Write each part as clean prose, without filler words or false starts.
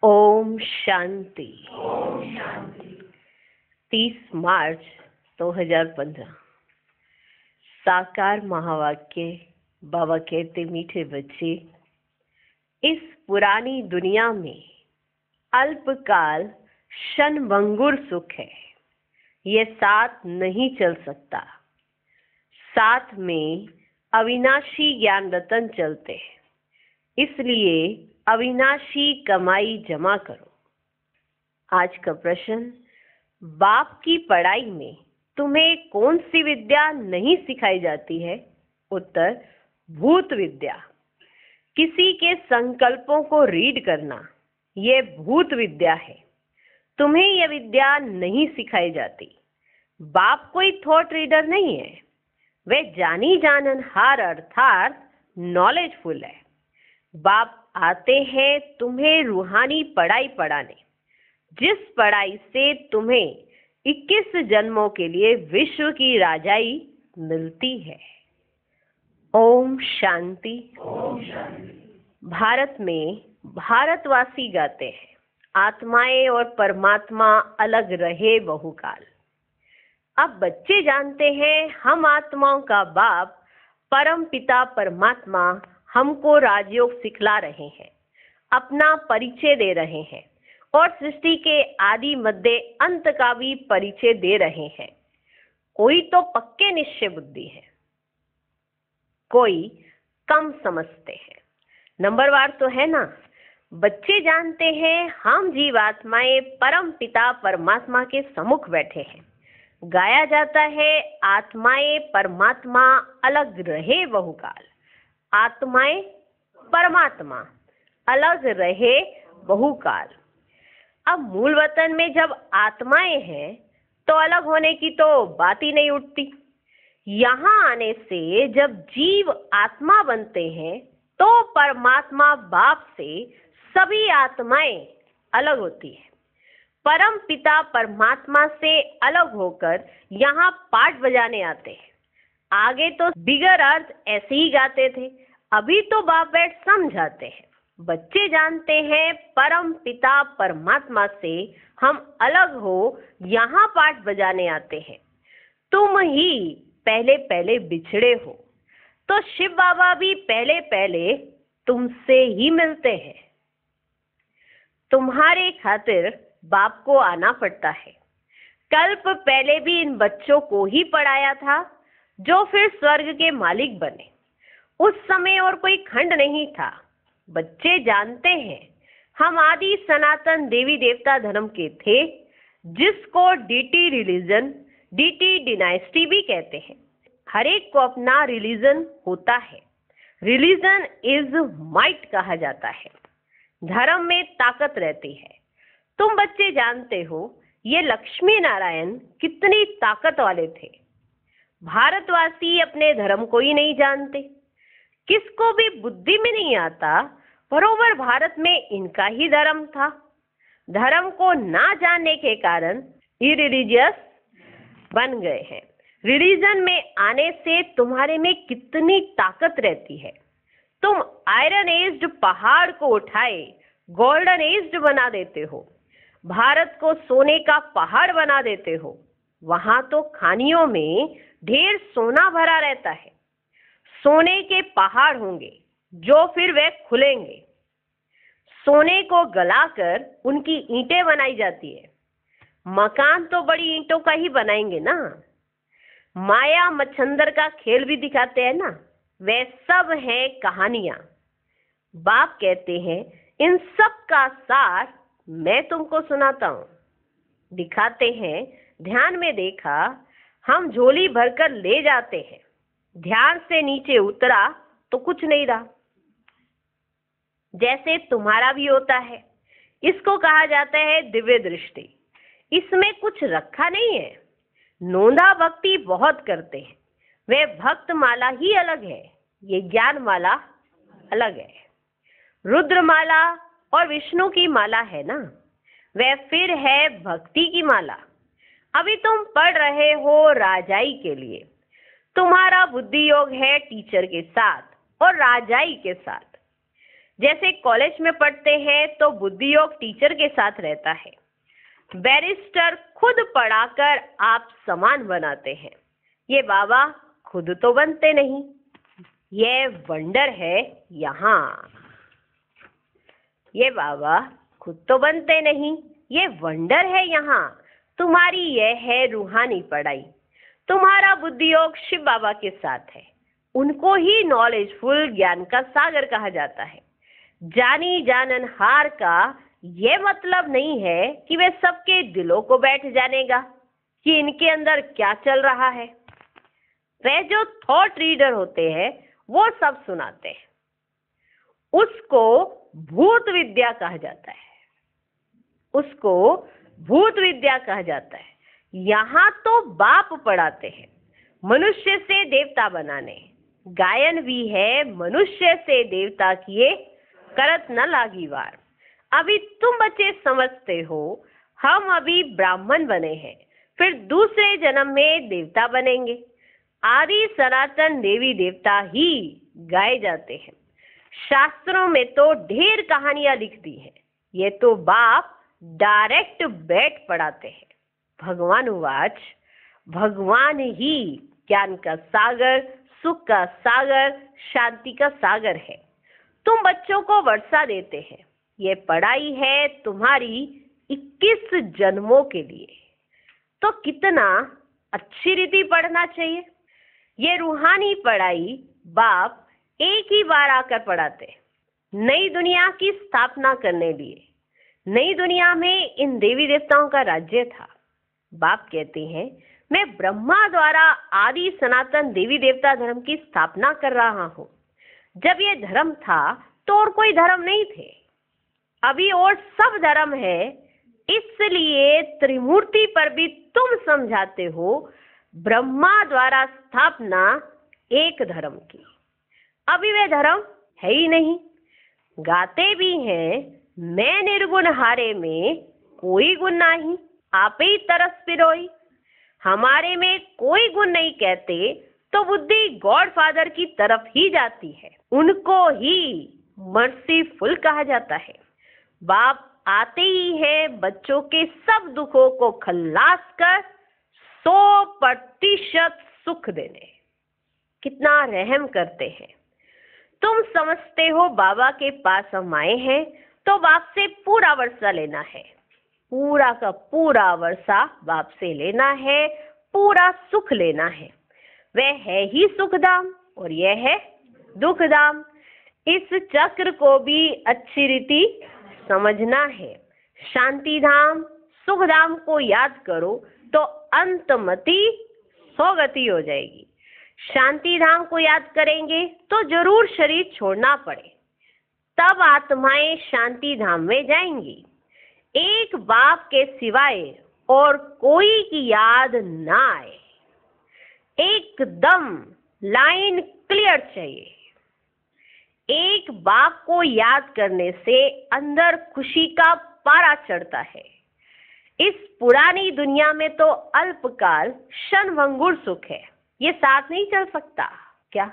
ओम शांति। 30 मार्च 2015। साकार महावाक्य। बाबा कहते, मीठे बच्चे, इस पुरानी दुनिया में अल्पकाल क्षणभंगुर सुख है। यह साथ नहीं चल सकता। साथ में अविनाशी ज्ञान रतन चलते हैं। इसलिए अविनाशी कमाई जमा करो। आज का प्रश्न, बाप की पढ़ाई में तुम्हें कौन सी विद्या नहीं सिखाई जाती है? उत्तर, भूत विद्या। किसी के संकल्पों को रीड करना, यह भूत विद्या है। तुम्हें यह विद्या नहीं सिखाई जाती। बाप कोई थॉट रीडर नहीं है। वह जानी जाननहार अर्थात नॉलेजफुल है। बाप आते हैं तुम्हें रूहानी पढ़ाई पढ़ाने, जिस पढ़ाई से तुम्हें 21 जन्मों के लिए विश्व की राजाई मिलती है। ओम शांति। भारत में भारतवासी गाते हैं, आत्माएं और परमात्मा अलग रहे बहुकाल। अब बच्चे जानते हैं, हम आत्माओं का बाप परम पिता परमात्मा हमको राजयोग सिखला रहे हैं, अपना परिचय दे रहे हैं और सृष्टि के आदि मध्य अंत का भी परिचय दे रहे हैं। कोई तो पक्के निश्चय बुद्धि है, कोई कम समझते हैं। नंबरवार तो है ना। बच्चे जानते हैं, हम जीवात्माएं परम पिता परमात्मा के सम्मुख बैठे हैं। गाया जाता है, आत्माएं परमात्मा अलग रहे बहुकाल। आत्माएं परमात्मा अलग रहे बहुकाल। अब मूल वतन में जब आत्माएं हैं तो अलग होने की तो बात ही नहीं उठती। यहाँ आने से जब जीव आत्मा बनते हैं तो परमात्मा बाप से सभी आत्माएं अलग होती है। परम पिता परमात्मा से अलग होकर यहाँ पाठ बजाने आते हैं। आगे तो बिगर अर्थ ऐसे ही गाते थे, अभी तो बाप बैठ समझाते हैं। बच्चे जानते हैं, परम पिता परमात्मा से हम अलग हो यहाँ पाठ बजाने आते हैं। तुम ही पहले पहले बिछड़े हो तो शिव बाबा भी पहले पहले तुमसे ही मिलते हैं। तुम्हारे खातिर बाप को आना पड़ता है। कल्प पहले भी इन बच्चों को ही पढ़ाया था, जो फिर स्वर्ग के मालिक बने। उस समय और कोई खंड नहीं था। बच्चे जानते हैं, हम आदि सनातन देवी देवता धर्म के थे, जिसको डीटी रिलीजन, डीटी डिनाइस्टी भी कहते हैं। हर एक को अपना रिलीजन होता है। रिलीजन इज माइट कहा जाता है। धर्म में ताकत रहती है। तुम बच्चे जानते हो, ये लक्ष्मी नारायण कितनी ताकत वाले थे। भारतवासी अपने धर्म को ही नहीं जानते। किसको भी बुद्धि में नहीं आता, बरोबर भारत में इनका ही धर्म था। धर्म को ना जानने के कारण इरिलीजियस बन गए हैं। रिलीजन में आने से तुम्हारे में कितनी ताकत रहती है। तुम आयरन एज्ड पहाड़ को उठाए गोल्डन एज्ड बना देते हो। भारत को सोने का पहाड़ बना देते हो। वहां तो खानियों में ढेर सोना भरा रहता है। सोने के पहाड़ होंगे जो फिर वे खुलेंगे। सोने को गलाकर उनकी ईंटें बनाई जाती है। मकान तो बड़ी ईंटों का ही बनाएंगे ना। माया मच्छंदर का खेल भी दिखाते हैं ना। वे सब है कहानियां। बाप कहते हैं, इन सब का सार मैं तुमको सुनाता हूं। दिखाते हैं, ध्यान में देखा, हम झोली भरकर ले जाते हैं। ध्यान से नीचे उतरा तो कुछ नहीं रहा। जैसे तुम्हारा भी होता है। इसको कहा जाता है दिव्य दृष्टि। इसमें कुछ रखा नहीं है। नोंदा भक्ति बहुत करते हैं। वे भक्त माला ही अलग है, ये ज्ञान माला अलग है। रुद्र माला और विष्णु की माला है ना, वह फिर है भक्ति की माला। अभी तुम पढ़ रहे हो राजाई के लिए। तुम्हारा बुद्धि योग है टीचर के साथ और राजाई के साथ। जैसे कॉलेज में पढ़ते हैं तो बुद्धि योग टीचर के साथ रहता है। बैरिस्टर खुद पढ़ाकर आप समान बनाते हैं। ये बाबा खुद तो बनते नहीं, ये वंडर है यहाँ। ये बाबा खुद तो बनते नहीं, ये वंडर है यहाँ। तुम्हारी यह है रूहानी पढ़ाई। तुम्हारा बुद्धि योग शिव बाबा के साथ है। उनको ही नॉलेजफुल ज्ञान का सागर कहा जाता है। जानी जाननहार का ये मतलब नहीं है कि वे सबके दिलों को बैठ जानेगा कि इनके अंदर क्या चल रहा है। वे जो थॉट रीडर होते हैं वो सब सुनाते हैं। उसको भूत विद्या कहा जाता है। उसको भूत विद्या कहा जाता है। यहाँ तो बाप पढ़ाते हैं मनुष्य से देवता बनाने। गायन भी है मनुष्य से देवता किए करत न लागी वार। अभी तुम बच्चे समझते हो हम अभी ब्राह्मण बने हैं, फिर दूसरे जन्म में देवता बनेंगे। आदि सनातन देवी देवता ही गाए जाते हैं। शास्त्रों में तो ढेर कहानियां लिख दी हैं। ये तो बाप डायरेक्ट बैठ पढ़ाते हैं। भगवान उवाच, भगवान ही ज्ञान का सागर, सुख का सागर, शांति का सागर है। तुम बच्चों को वर्षा देते हैं। ये पढ़ाई है तुम्हारी 21 जन्मों के लिए। तो कितना अच्छी रीति पढ़ना चाहिए। ये रूहानी पढ़ाई बाप एक ही बार आकर पढ़ाते, नई दुनिया की स्थापना करने लिए। नई दुनिया में इन देवी देवताओं का राज्य था। बाप कहते हैं मैं ब्रह्मा द्वारा आदि सनातन देवी देवता धर्म की स्थापना कर रहा हूँ। जब ये धर्म था तो और कोई धर्म नहीं थे, अभी और सब धर्म है। इसलिए त्रिमूर्ति पर भी तुम समझाते हो ब्रह्मा द्वारा स्थापना एक धर्म की। अभी वे धर्म है ही नहीं। गाते भी हैं मैं निर्गुण हारे में कोई गुण नहीं, आप ही तरस पिरोई। हमारे में कोई गुण नहीं कहते तो बुद्धि गॉड फादर की तरफ ही जाती है। उनको ही मर्सीफुल कहा जाता है। बाप आते ही है बच्चों के सब दुखों को खल्लास कर 100% सुख देने। कितना रहम करते हैं। तुम समझते हो बाबा के पास हम आए हैं तो बाप से पूरा वर्षा लेना है। पूरा का पूरा वर्षा बाप से लेना है, पूरा सुख लेना है। वह है ही सुखधाम और यह है दुखधाम। इस चक्र को भी अच्छी रीति समझना है। शांति धाम सुख धाम को याद करो तो अंतमति सोगति हो जाएगी। शांति धाम को याद करेंगे तो जरूर शरीर छोड़ना पड़े, तब आत्माएं शांति धाम में जाएंगी। एक बाप के सिवाय और कोई की याद ना आए। एकदम लाइन क्लियर चाहिए। एक बाप को याद करने से अंदर खुशी का पारा चढ़ता है। इस पुरानी दुनिया में तो अल्पकाल क्षणभंगुर सुख है, ये साथ नहीं चल सकता क्या?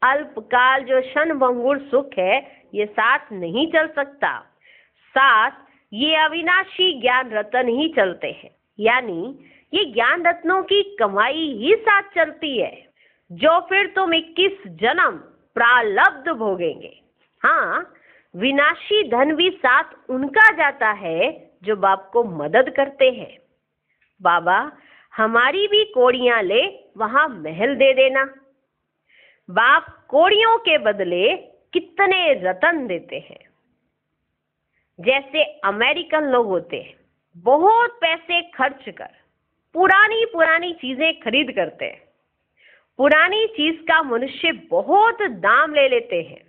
अल्पकाल जो क्षणभंगुर सुख है ये साथ नहीं चल सकता। साथ ये अविनाशी ज्ञान रत्न ही चलते हैं, यानी ये ज्ञान रत्नों की कमाई ही साथ चलती है, जो फिर तुम 21 जन्म प्रालब्ध भोगेंगे। हाँ, विनाशी धन भी साथ उनका जाता है जो बाप को मदद करते हैं। बाबा हमारी भी कोड़ियां ले वहां महल दे देना। बाप कोड़ियों के बदले कितने रतन देते हैं। जैसे अमेरिकन लोग होते हैं, बहुत पैसे खर्च कर पुरानी पुरानी चीजें खरीद करते हैं। पुरानी चीज का मनुष्य बहुत दाम ले लेते हैं।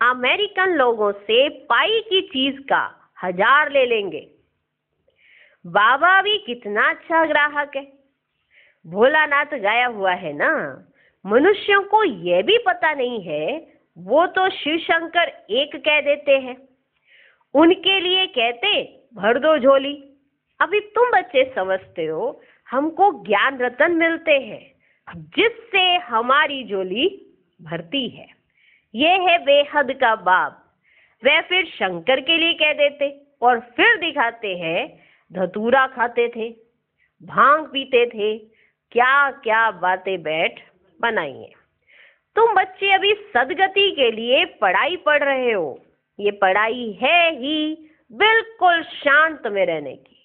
अमेरिकन लोगों से पाई की चीज का 1000 ले लेंगे। बाबा भी कितना अच्छा ग्राहक है। भोलानाथ गाया हुआ है ना, मनुष्यों को यह भी पता नहीं है, वो तो शिव शंकर एक कह देते हैं। उनके लिए कहते भर दो झोली। अभी तुम बच्चे समझते हो हमको ज्ञान रतन मिलते हैं जिससे हमारी झोली भरती है। ये है बेहद का बाप वह फिर शंकर के लिए कह देते और फिर दिखाते हैं धतूरा खाते थे, भांग पीते थे, क्या क्या बातें बैठ बनाई हैं। तुम बच्चे अभी सदगति के लिए पढ़ाई पढ़ रहे हो। ये पढ़ाई है ही बिल्कुल शांत में रहने की,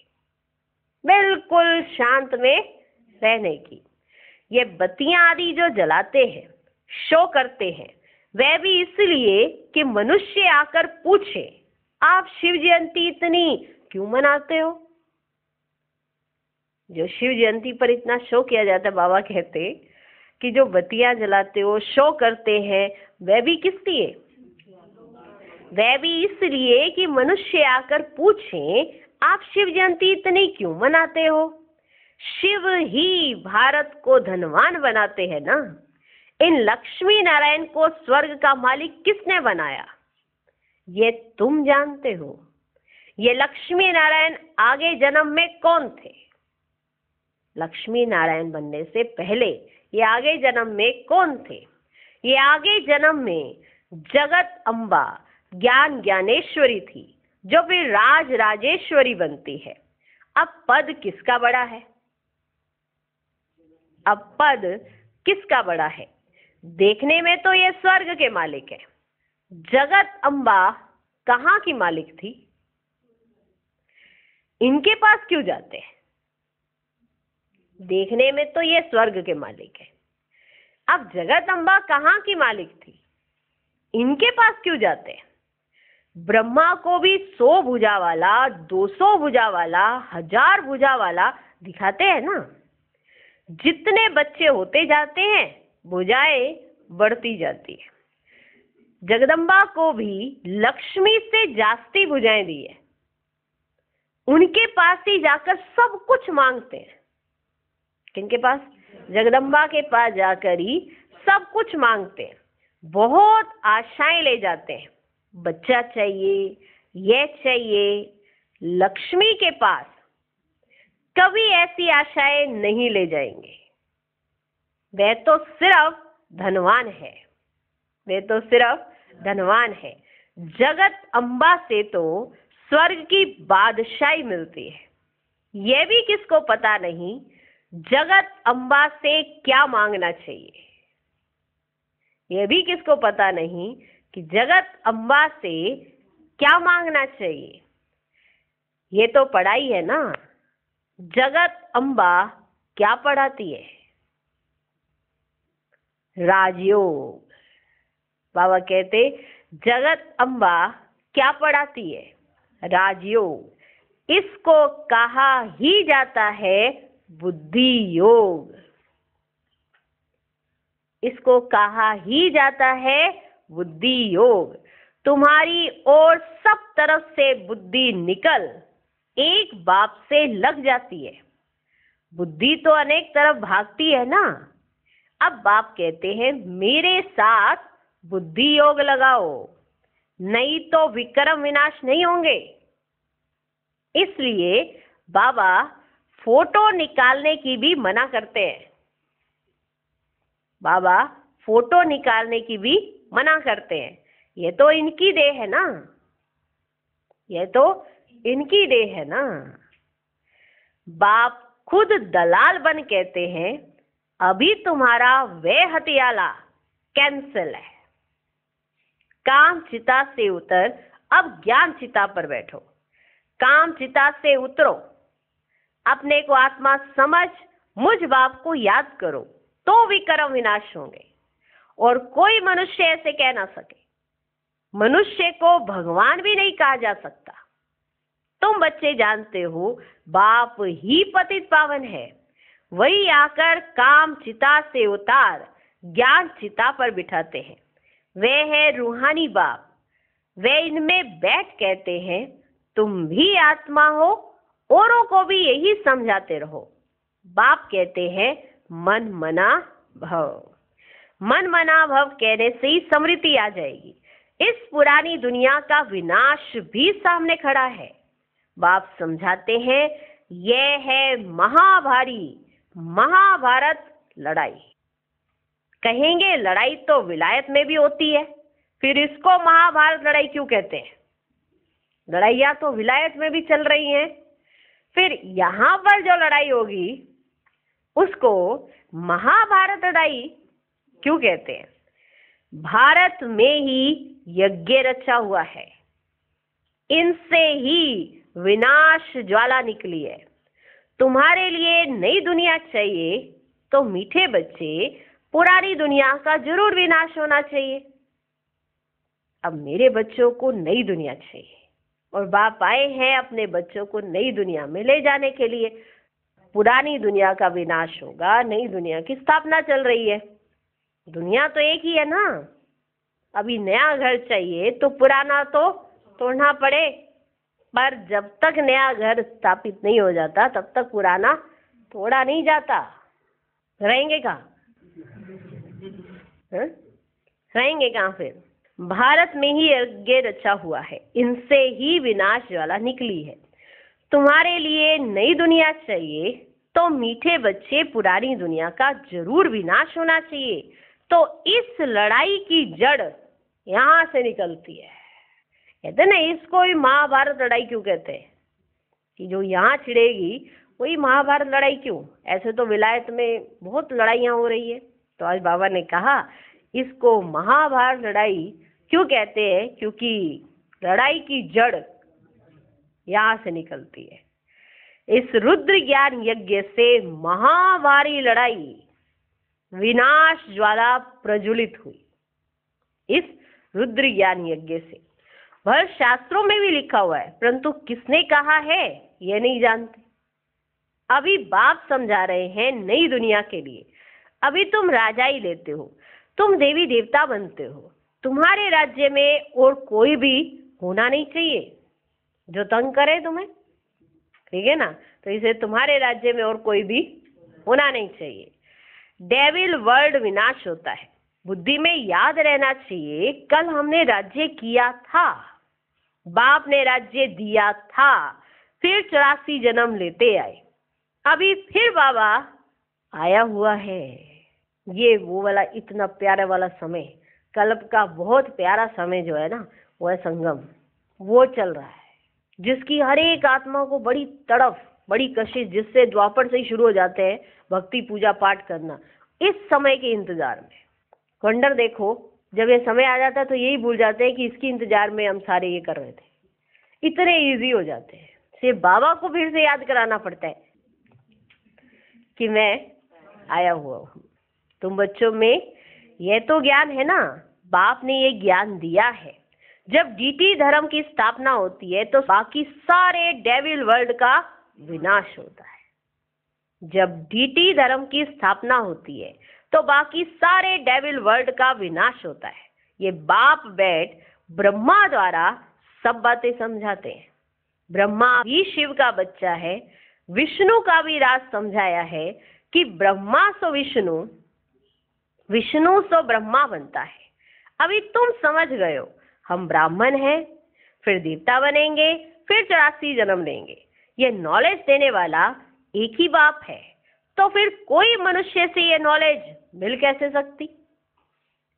बिल्कुल शांत में रहने की। ये बत्तियां आदि जो जलाते हैं, शो करते हैं, वह भी इसलिए कि मनुष्य आकर पूछे, आप शिव जयंती इतनी क्यों मनाते हो? जो शिव जयंती पर इतना शो किया जाता है, बाबा कहते कि जो बत्तियां जलाते हो, शो करते हैं, वह भी किस लिए? वह भी इसलिए कि मनुष्य आकर पूछें, आप शिव जयंती इतनी क्यों मनाते हो? शिव ही भारत को धनवान बनाते हैं ना। इन लक्ष्मी नारायण को स्वर्ग का मालिक किसने बनाया? ये तुम जानते हो। ये लक्ष्मी नारायण आगे जन्म में कौन थे? लक्ष्मी नारायण बनने से पहले ये आगे जन्म में कौन थे? ये आगे जन्म में जगत अम्बा ज्ञान ज्ञानेश्वरी थी, जो फिर राज राजेश्वरी बनती है। अब पद किसका बड़ा है? अब पद किसका बड़ा है? देखने में तो ये स्वर्ग के मालिक है। जगत अम्बा कहाँ की मालिक थी? इनके पास क्यों जाते हैं? देखने में तो ये स्वर्ग के मालिक है। अब जगत अम्बा कहाँ की मालिक थी? इनके पास क्यों जाते हैं? ब्रह्मा को भी 100 भुजा वाला, 200 भुजा वाला, 1000 भुजा वाला दिखाते हैं ना। जितने बच्चे होते जाते हैं, भुजाएं बढ़ती जाती है। जगदम्बा को भी लक्ष्मी से जास्ती भुजाएं दी है। उनके पास ही जाकर सब कुछ मांगते हैं। किनके पास? जगदम्बा के पास जाकर ही सब कुछ मांगते हैं। बहुत आशाएं ले जाते हैं, बच्चा चाहिए, ये चाहिए। लक्ष्मी के पास कभी ऐसी आशाएं नहीं ले जाएंगे। वह तो सिर्फ धनवान है, वे तो सिर्फ धनवान है। जगत अम्बा से तो स्वर्ग की बादशाही मिलती है। यह भी किसको पता नहीं, जगत अम्बा से क्या मांगना चाहिए। यह भी किसको पता नहीं कि जगत अम्बा से क्या मांगना चाहिए। ये तो पढ़ाई है ना। जगत अम्बा क्या पढ़ाती है? राजयोग। बाबा कहते जगत अम्बा क्या पढ़ाती है? राजयोग। इसको कहा ही जाता है बुद्धि योग। इसको कहा ही जाता है बुद्धि योग। तुम्हारी और सब तरफ से बुद्धि निकल एक बाप से लग जाती है। बुद्धि तो अनेक तरफ भागती है ना। अब बाप कहते हैं मेरे साथ बुद्धि योग लगाओ, नहीं तो विक्रम विनाश नहीं होंगे। इसलिए बाबा फोटो निकालने की भी मना करते हैं। बाबा फोटो निकालने की भी मना करते हैं। ये तो इनकी देह है ना, ये तो इनकी देह है ना। बाप खुद दलाल बन कहते हैं अभी तुम्हारा वे हथियाला कैंसिल है। काम चिता से उतर, अब ज्ञान चिता पर बैठो। काम चिता से उतरो, अपने को आत्मा समझ, मुझ बाप को याद करो, तो विक्रम विनाश होंगे। और कोई मनुष्य ऐसे कह ना सके। मनुष्य को भगवान भी नहीं कहा जा सकता। तुम बच्चे जानते हो बाप ही पतित पावन है। वही आकर काम चिता से उतार ज्ञान चिता पर बिठाते हैं। वे है रूहानी बाप। वे इनमें बैठ कहते हैं तुम भी आत्मा हो, औरों को भी यही समझाते रहो। बाप कहते हैं मन मना भव। मन मना भव कहने से ही समृद्धि आ जाएगी। इस पुरानी दुनिया का विनाश भी सामने खड़ा है। बाप समझाते हैं यह है महाभारी महाभारत लड़ाई। कहेंगे लड़ाई तो विलायत में भी होती है, फिर इसको महाभारत लड़ाई क्यों कहते हैं? लड़ाइयाँ तो विलायत में भी चल रही हैं, फिर यहाँ पर जो लड़ाई होगी उसको महाभारत लड़ाई क्यों कहते हैं? भारत में ही यज्ञ रचा हुआ है, इनसे ही विनाश ज्वाला निकली है। तुम्हारे लिए नई दुनिया चाहिए तो मीठे बच्चे पुरानी दुनिया का जरूर विनाश होना चाहिए। अब मेरे बच्चों को नई दुनिया चाहिए और बाप आए हैं अपने बच्चों को नई दुनिया में ले जाने के लिए। पुरानी दुनिया का विनाश होगा, नई दुनिया की स्थापना चल रही है। दुनिया तो एक ही है ना। अभी नया घर चाहिए तो पुराना तो तोड़ना पड़े, पर जब तक नया घर स्थापित नहीं हो जाता तब तक पुराना तोड़ा नहीं जाता। रहेंगे कहाँ? रहेंगे कहाँ फिर? भारत में ही यज्ञ रचा हुआ है, इनसे ही विनाश ज्वाला निकली है। तुम्हारे लिए नई दुनिया चाहिए तो मीठे बच्चे पुरानी दुनिया का जरूर विनाश होना चाहिए। तो इस लड़ाई की जड़ यहाँ से निकलती है। कहते ना, इसको ही महाभारत लड़ाई क्यों कहते हैं? कि जो यहाँ छिड़ेगी वही महाभारत लड़ाई क्यों? ऐसे तो विलायत में बहुत लड़ाइयाँ हो रही है। तो आज बाबा ने कहा इसको महाभारत लड़ाई क्यों कहते हैं? क्योंकि लड़ाई की जड़ यहाँ से निकलती है। इस रुद्र ज्ञान यज्ञ से महाभारी लड़ाई विनाश ज्वाला प्रज्वलित हुई। इस रुद्र ज्ञान यज्ञ से वह शास्त्रों में भी लिखा हुआ है, परंतु किसने कहा है ये नहीं जानते। अभी बाप समझा रहे हैं नई दुनिया के लिए। अभी तुम राजा ही लेते हो, तुम देवी देवता बनते हो। तुम्हारे राज्य में और कोई भी होना नहीं चाहिए जो तंग करे तुम्हें, ठीक है ना। तो इसे तुम्हारे राज्य में और कोई भी होना नहीं चाहिए। डेविल वर्ल्ड विनाश होता है। बुद्धि में याद रहना चाहिए, कल हमने राज्य किया था, बाप ने राज्य दिया था, फिर 84 जन्म लेते आए, अभी फिर बाबा आया हुआ है। ये वो वाला इतना प्यारा वाला समय, कल्प का बहुत प्यारा समय जो है ना, वो है संगम। वो चल रहा है जिसकी हर एक आत्मा को बड़ी तड़फ, बड़ी कशिश, जिससे द्वापर से ही शुरू हो जाते हैं भक्ति पूजा पाठ करना, इस समय के इंतजार में। वंडर देखो, जब ये समय आ जाता है तो यही भूल जाते हैं कि इसकी इंतजार में हम सारे ये कर रहे थे। इतने इजी हो जाते हैं। सिर्फ बाबा को फिर से याद कराना पड़ता है कि मैं आया हुआ हूँ। तुम बच्चों में यह तो ज्ञान है ना, बाप ने ये ज्ञान दिया है। जब डीटी धर्म की स्थापना होती है तो बाकी सारे डेविल वर्ल्ड का विनाश होता है। जब डीटी धर्म की स्थापना होती है तो बाकी सारे डेविल वर्ल्ड का विनाश होता है। ये बाप बैठ ब्रह्मा द्वारा सब बातें समझाते हैं। ब्रह्मा भी शिव का बच्चा है, विष्णु का भी राज समझाया है कि ब्रह्मा सो विष्णु, विष्णु सो ब्रह्मा बनता है। अभी तुम समझ गए हो, हम ब्राह्मण हैं, फिर देवता बनेंगे, फिर 84 जन्म लेंगे। ये नॉलेज देने वाला एक ही बाप है, तो फिर कोई मनुष्य से ये नॉलेज मिल कैसे सकती?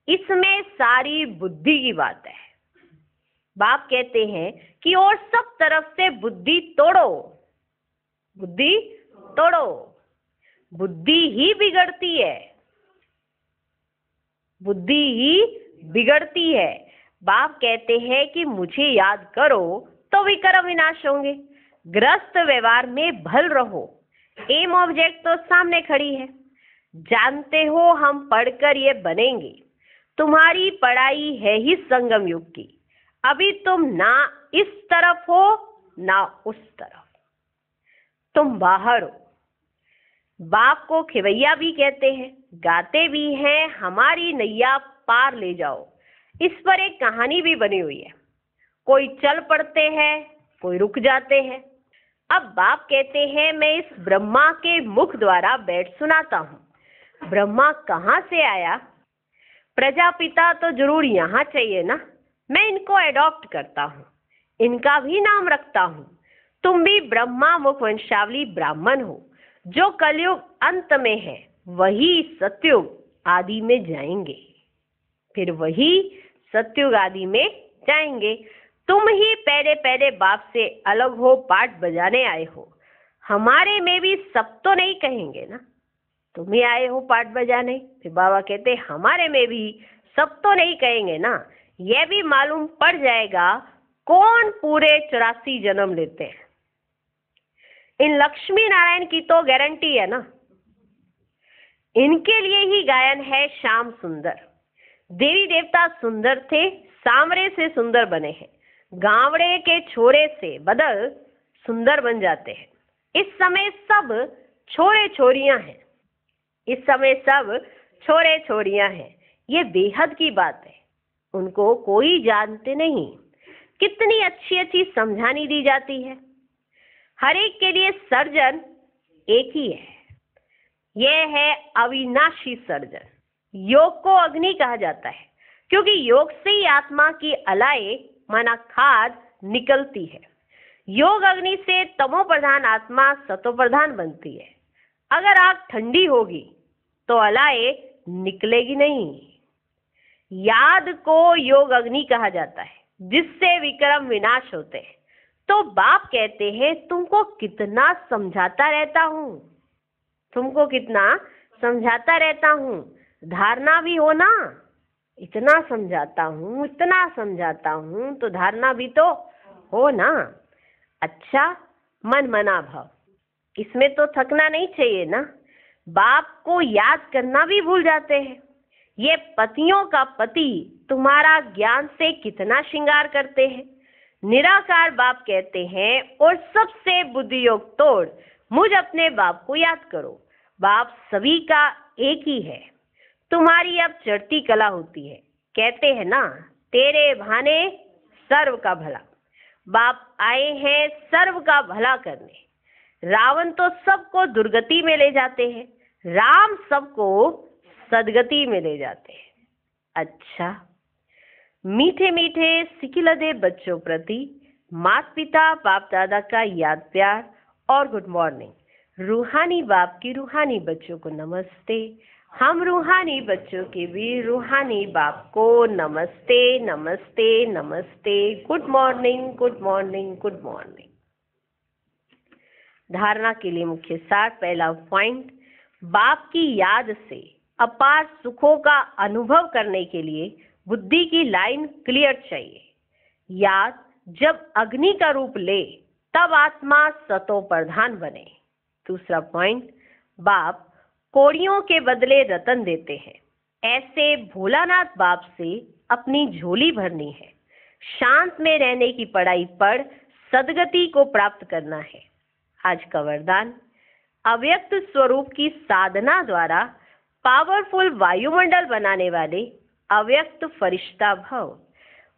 इसमें सारी बुद्धि की बात है। बाप कहते हैं कि और सब तरफ से बुद्धि तोड़ो, बुद्धि तोड़ो। बुद्धि ही बिगड़ती है, बुद्धि ही बिगड़ती है। बाप कहते हैं कि मुझे याद करो तो विकर्म विनाश होंगे। ग्रस्त व्यवहार में भल रहो। एम ऑब्जेक्ट तो सामने खड़ी है, जानते हो हम पढ़कर ये बनेंगे। तुम्हारी पढ़ाई है ही संगम युग की। अभी तुम ना इस तरफ हो ना उस तरफ, तुम बाहर हो। बाप को खिवैया भी कहते हैं, गाते भी हैं, हमारी नैया पार ले जाओ। इस पर एक कहानी भी बनी हुई है। कोई चल पड़ते हैं, कोई रुक जाते हैं। अब बाप कहते हैं मैं इस ब्रह्मा के मुख द्वारा बैठ सुनाता हूँ। ब्रह्मा कहाँ से आया? प्रजापिता तो जरूर यहाँ चाहिए ना। मैं इनको एडॉप्ट करता हूँ, इनका भी नाम रखता हूँ। तुम भी ब्रह्मा मुख वंशावली ब्राह्मण हो। जो कलयुग अंत में है वही सतयुग आदि में जाएंगे, फिर वही सत्युग आदि में जाएंगे। तुम ही पहले पहले बाप से अलग हो पाठ बजाने आए हो, हमारे में भी सब तो नहीं कहेंगे ना, तुम ही आए हो पाठ बजाने। फिर बाबा कहते हमारे में भी सब तो नहीं कहेंगे ना, यह भी मालूम पड़ जाएगा कौन पूरे 84 जन्म लेते हैं। इन लक्ष्मी नारायण की तो गारंटी है ना, इनके लिए ही गायन है श्याम सुंदर। देवी देवता सुंदर थे, सांवरे से सुंदर बने हैं, गावड़े के छोरे से बदल सुंदर बन जाते हैं। इस समय सब छोरे छोरियां हैं, इस समय सब छोरे छोरियां हैं, ये बेहद की बात है। उनको कोई जानते नहीं, कितनी अच्छी अच्छी समझानी दी जाती है। हर एक के लिए सर्जन एक ही है, यह है अविनाशी सर्जन। योग को अग्नि कहा जाता है, क्योंकि योग से ही आत्मा की अलाए माना खाद निकलती है। योग अग्नि से तमो प्रधान आत्मा सतो प्रधान बनती है। अगर आग ठंडी होगी तो अलाए निकलेगी नहीं। याद को योग अग्नि कहा जाता है, जिससे विक्रम विनाश होते हैं। तो बाप कहते हैं तुमको कितना समझाता रहता हूं, तुमको कितना समझाता रहता हूं, धारणा भी हो ना, इतना समझाता हूं, इतना समझाता हूं, तो धारणा भी तो हो ना। अच्छा, मन मना भाव, इसमें तो थकना नहीं चाहिए ना। बाप को याद करना भी भूल जाते हैं। ये पतियों का पति तुम्हारा ज्ञान से कितना श्रृंगार करते हैं। निराकार बाप कहते हैं और सबसे बुद्धि योग तोड़ मुझ अपने बाप को याद करो। बाप सभी का एक ही है। तुम्हारी अब चढ़ती कला होती है, कहते हैं ना तेरे भाने सर्व का भला। बाप आए हैं सर्व का भला करने। रावण तो सबको दुर्गति में ले जाते हैं, राम सबको सदगति में ले जाते हैं। अच्छा, मीठे मीठे सिकिलदे बच्चों प्रति माता पिता बाप दादा का याद प्यार और गुड मॉर्निंग। रूहानी बाप की रूहानी बच्चों को नमस्ते। हम रूहानी बच्चों के भी रूहानी बाप को नमस्ते नमस्ते नमस्ते। Good morning good morning good morning. धारणा के लिए मुख्य सार। पहला पॉइंट, बाप की याद से अपार सुखों का अनुभव करने के लिए बुद्धि की लाइन क्लियर चाहिए। याद जब अग्नि का रूप ले तब आत्मा सतो प्रधान बने। दूसरा पॉइंट, बाप कोड़ियों के बदले रतन देते हैं। ऐसे भोलानाथ बाप से अपनी झोली भरनी है। शांत में रहने की पढ़ाई पढ़ सदगति को प्राप्त करना है। आज का वरदान, अव्यक्त स्वरूप की साधना द्वारा पावरफुल वायुमंडल बनाने वाले अव्यक्त फरिश्ता भव।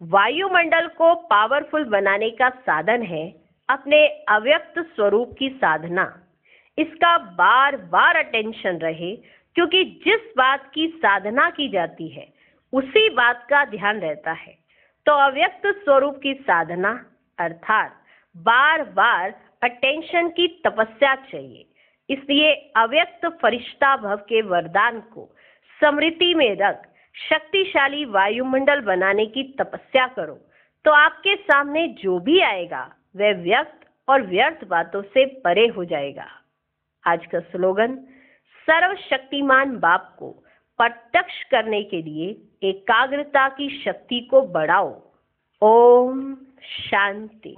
वायुमंडल को पावरफुल बनाने का साधन है अपने अव्यक्त स्वरूप की साधना। इसका बार बार अटेंशन रहे, क्योंकि जिस बात की साधना की जाती है उसी बात का ध्यान रहता है। तो अव्यक्त स्वरूप की साधना अर्थात बार बार अटेंशन की तपस्या चाहिए। इसलिए अव्यक्त फरिश्ता भव के वरदान को स्मृति में रख शक्तिशाली वायुमंडल बनाने की तपस्या करो, तो आपके सामने जो भी आएगा वह व्यक्त और व्यर्थ बातों से परे हो जाएगा। आज का स्लोगन, सर्वशक्तिमान बाप को प्रत्यक्ष करने के लिए एकाग्रता की शक्ति को बढ़ाओ। ओम शांति।